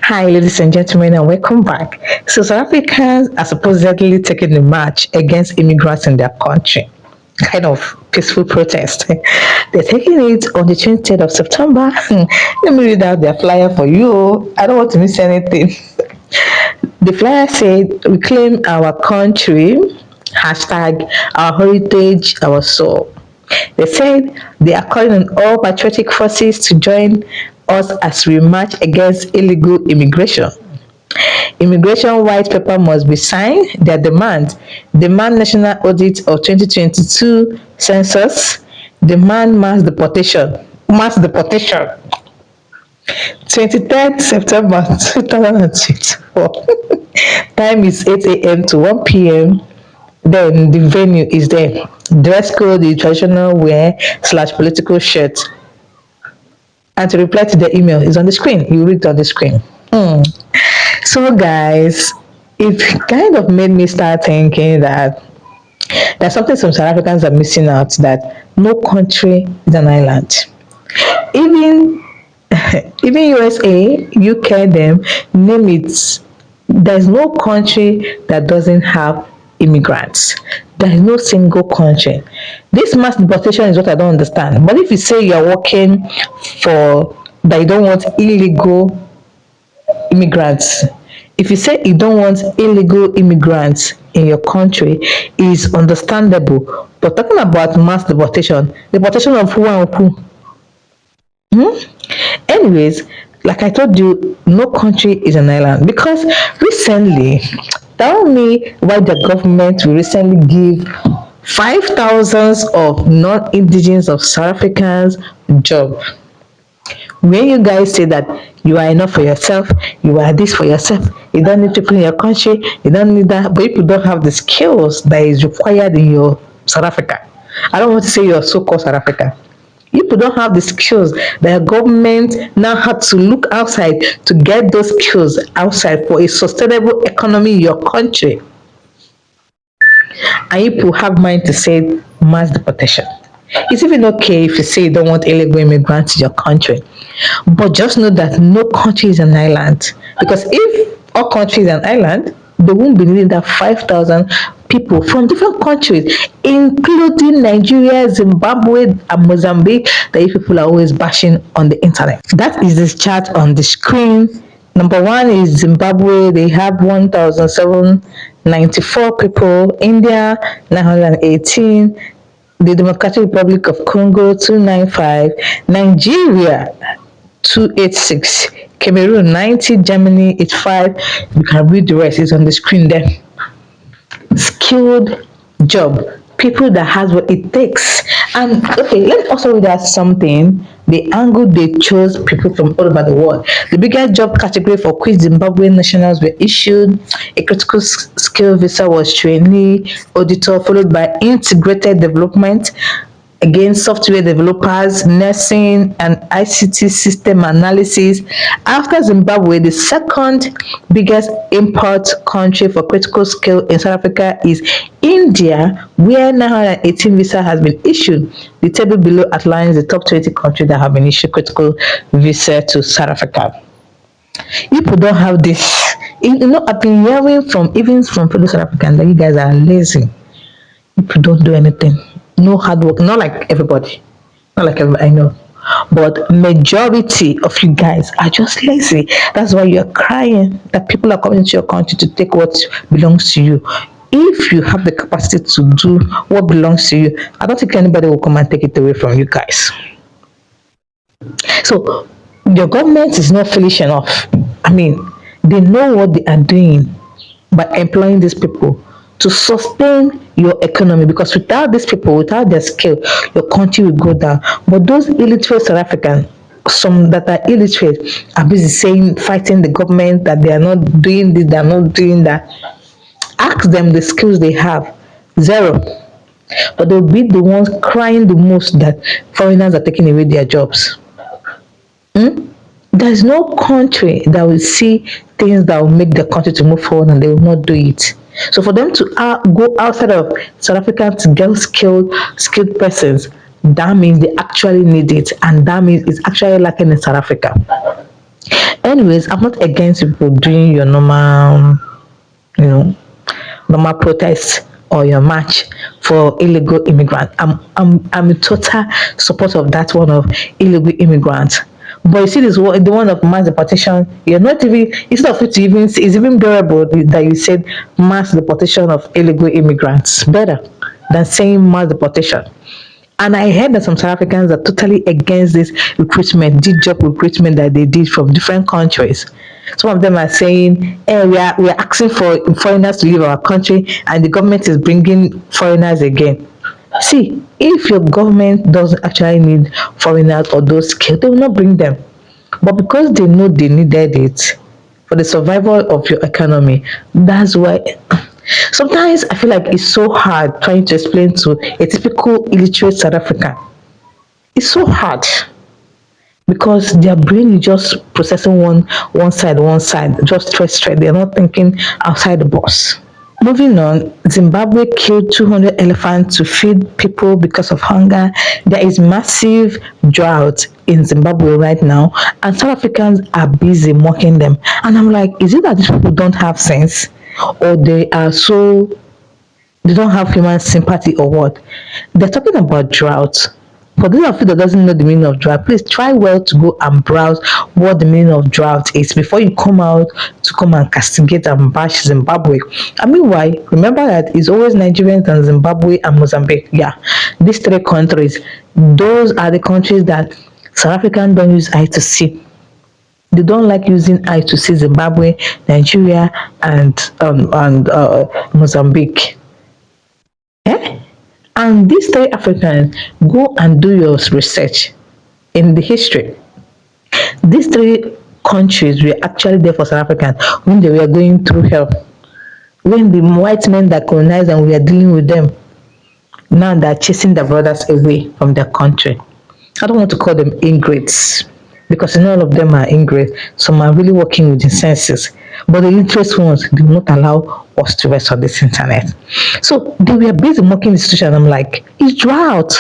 Hi, ladies and gentlemen, and welcome back. So, South Africans are supposedly taking the march against immigrants in their country. Kind of peaceful protest. They're taking it on the 23rd of September. Let me read out their flyer for you. I don't want to miss anything. The flyer said, "Reclaim our country, hashtag our heritage, our soul." They said they are calling on all patriotic forces to join us as we march against illegal immigration. Immigration white paper must be signed. Their demand national audit of 2022 census, demand mass deportation. 23rd September 2024. Time is 8 a.m. to 1 p.m. Then the venue is there. Dress code is traditional wear slash political shirt. And to reply to the email is on the screen. You read it on the screen. So, guys, it kind of made me start thinking that there's something some South Africans are missing out, that no country is an island. Even even USA, UK, them name it. There's no country that doesn't have immigrants. There is no single country. This mass deportation is what I don't understand. But if you say you're working for that, you don't want illegal immigrants. If you say you don't want illegal immigrants in your country, is understandable. But talking about mass deportation of who and who? Anyways, like I told you, no country is an island because recently, tell me why the government will recently give five thousands of non-indigenous of South Africans job. When you guys say that you are enough for yourself, you are this for yourself, you don't need people in your country, you don't need that, but people don't have the skills that is required in your South Africa. I don't want to say your so-called South Africa. People don't have the skills. The government now had to look outside to get those skills outside for a sustainable economy in your country. And people have mind to say mass deportation. It's even okay if you say you don't want illegal immigrants in your country. But just know that no country is an island. Because if all countries are an island, they won't be needing that 5,000 people from different countries, including Nigeria, Zimbabwe, and Mozambique, that you people are always bashing on the internet. That is this chart on the screen. Number one is Zimbabwe. They have 1,794 people. India, 918. The Democratic Republic of Congo, 295. Nigeria, 286. Cameroon, 90. Germany, 85. You can read the rest. It's on the screen there. Skilled job, people that has what it takes. And okay, let's also read out something, the angle they chose people from all over the world. The biggest job category for which Zimbabwean nationals were issued a critical skill visa was trainee auditor, followed by integrated development, again software developers, nursing, and ICT system analysis. After Zimbabwe, the second biggest import country for critical skill in South Africa is India, where 918 visa has been issued. The table below outlines the top 20 countries that have been issued critical visa to South Africa. People don't have this. I've been hearing from even from fellow South Africans that you guys are lazy. People don't do anything. No hard work, not like everybody, I know, but majority of you guys are just lazy. That's why you're crying that people are coming to your country to take what belongs to you. If you have the capacity to do what belongs to you, I don't think anybody will come and take it away from you guys. So your government is not foolish enough. I mean, they know what they are doing by employing these people to sustain your economy, because without these people, without their skill, your country will go down. But those illiterate South Africans, some that are illiterate, are busy fighting the government that they are not doing this, they are not doing that. Ask them the skills they have, zero. But they'll be the ones crying the most that foreigners are taking away their jobs. There's no country that will see things that will make the country to move forward and they will not do it. So for them to go outside of South Africa to get skilled persons, that means they actually need it, and that means it's actually lacking in South Africa. Anyways, I'm not against people doing your you know, normal protest or your march for illegal immigrants. I'm a total supporter of that one of illegal immigrants. But you see this one, the one of mass deportation, you're not even, instead of it to even, it's even bearable that you said mass deportation of illegal immigrants. Better than saying mass deportation. And I heard that some South Africans are totally against this recruitment, this job recruitment that they did from different countries. Some of them are saying, hey, we are asking for foreigners to leave our country, and the government is bringing foreigners again. See, if your government doesn't actually need foreigners or those skills, they will not bring them. But because they know they needed it for the survival of your economy, that's why sometimes I feel like it's so hard trying to explain to a typical illiterate South African. It's so hard because their brain is just processing one side, just straight. They're not thinking outside the box. Moving on, Zimbabwe killed 200 elephants to feed people because of hunger. There is massive drought in Zimbabwe right now, and South Africans are busy mocking them. And I'm like, is it that these people don't have sense? Or they don't have human sympathy or what? They're talking about drought. For those of you that doesn't know the meaning of drought, please try well to go and browse what the meaning of drought is before you come out to come and castigate and bash Zimbabwe. I mean, why? Remember that it's always Nigerians and Zimbabwe and Mozambique. Yeah, these three countries. Those are the countries that South Africans don't use eye to see. They don't like using eye to see Zimbabwe, Nigeria, and Mozambique. Eh? And these three Africans, go and do your research in the history. These three countries were actually there for South Africans when they were going through hell. When the white men that colonized them were dealing with them, now they're chasing their brothers away from their country. I don't want to call them ingrates because not all of them are ingrates. Some are really working with the senses. But the interest ones do not allow us to rest on this internet. So they were busy mocking the situation. I'm like, it's drought.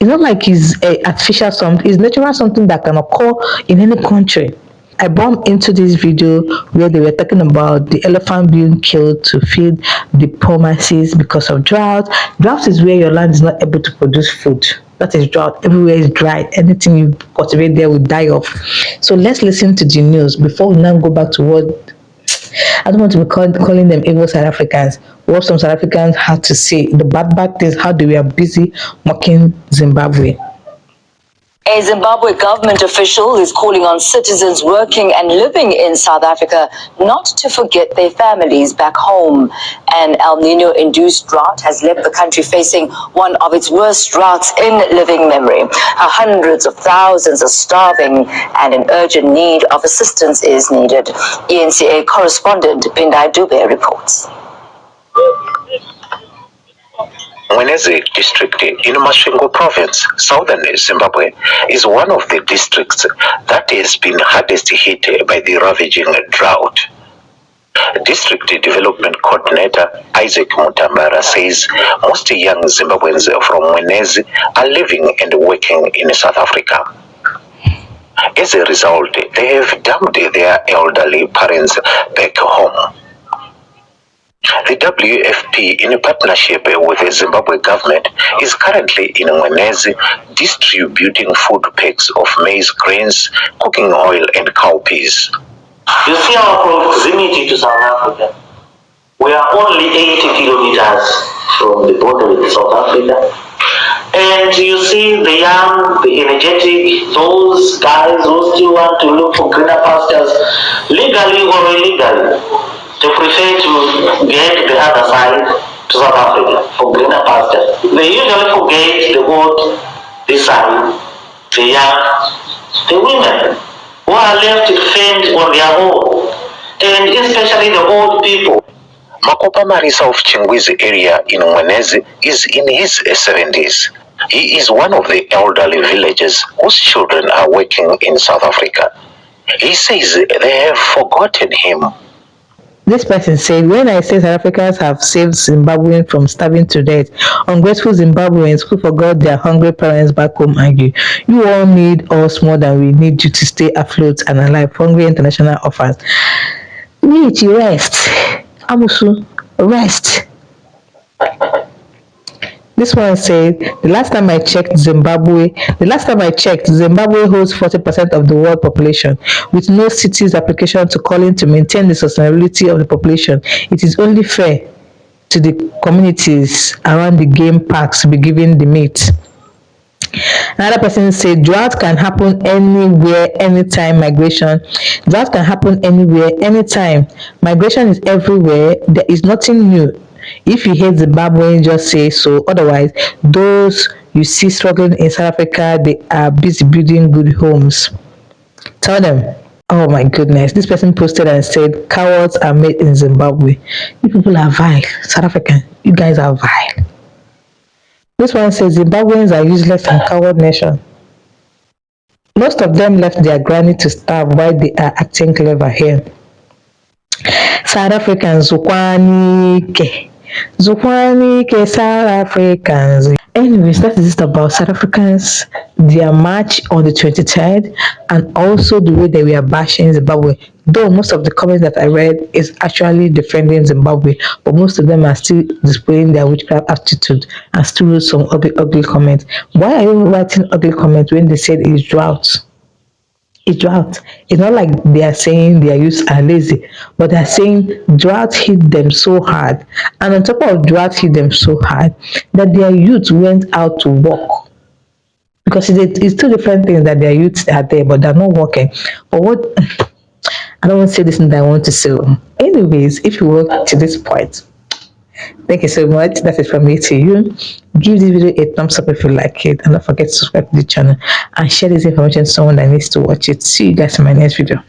It's not like it's a artificial something, it's natural something that can occur in any country. I bumped into this video where they were talking about the elephant being killed to feed the poor masses because of drought. Drought is where your land is not able to produce food. That is drought. Everywhere is dry. Anything you cultivate there will die off. So let's listen to the news before we now go back to what I don't want to be calling them evil South Africans. What some South Africans had to say, the bad things, how they were busy mocking Zimbabwe. A Zimbabwe government official is calling on citizens working and living in South Africa not to forget their families back home. An El Nino-induced drought has left the country facing one of its worst droughts in living memory. Hundreds of thousands are starving and an urgent need of assistance is needed. ENCA correspondent Bindai Dube reports. Mwenezi district in Masvingo province, southern Zimbabwe, is one of the districts that has been hardest hit by the ravaging drought. District Development Coordinator Isaac Mutambara says most young Zimbabweans from Mwenezi are living and working in South Africa. As a result, they have dumped their elderly parents back home. The WFP, in partnership with the Zimbabwe government, is currently in Mwenezi distributing food packs of maize grains, cooking oil, and cowpeas. You see our proximity to South Africa. We are only 80 kilometers from the border with South Africa. And you see the young, the energetic, those guys who still want to look for greener pastures, legally or illegally. They prefer to get the other side to South Africa for greener pastures. They usually forget the old, this side, the young, the women who are left to fend on their own, and especially the old people. Makopa Marisa of Chingwizi area in Mwenezi is in his 70s. He is one of the elderly villagers whose children are working in South Africa. He says they have forgotten him. This person said, when I say South Africans have saved Zimbabweans from starving to death, ungrateful Zimbabweans who forgot their hungry parents back home argue, you all need us more than we need you to stay afloat and alive. Hungry international offers. Wait, rest. Amusu, rest. This one said, the last time I checked, Zimbabwe holds 40% of the world population, with no cities application to calling to maintain the sustainability of the population. It is only fair to the communities around the game parks to be given the meat. Another person said, drought can happen anywhere, anytime. Drought can happen anywhere, anytime. Migration is everywhere. There is nothing new. If you hate Zimbabwe, just say so. Otherwise, those you see struggling in South Africa, they are busy building good homes. Tell them. Oh my goodness. This person posted and said, cowards are made in Zimbabwe. You people are vile. South African, you guys are vile. This one says, Zimbabweans are useless and coward nation. Most of them left their granny to starve while they are acting clever here. South Africans, Zukwanike, South Africans. Anyways, that is it about South Africans, their march on the 23rd, and also the way that we are bashing Zimbabwe. Though most of the comments that I read is actually defending Zimbabwe, but most of them are still displaying their witchcraft attitude and still wrote some ugly comments. Why are you writing ugly comments when they said it's drought? It's drought. It's not like they are saying their youths are lazy, but they're saying drought hit them so hard. And on top of drought hit them so hard, that their youth went out to work. Because it's two different things that their youths are there, but they're not working. But what I don't want to say this and I want to say. Anyways, if you work to this point, thank you so much. That is from me to you. Give this video a thumbs up if you like it, and don't forget to subscribe to the channel and share this information to someone that needs to watch it. See you guys in my next video.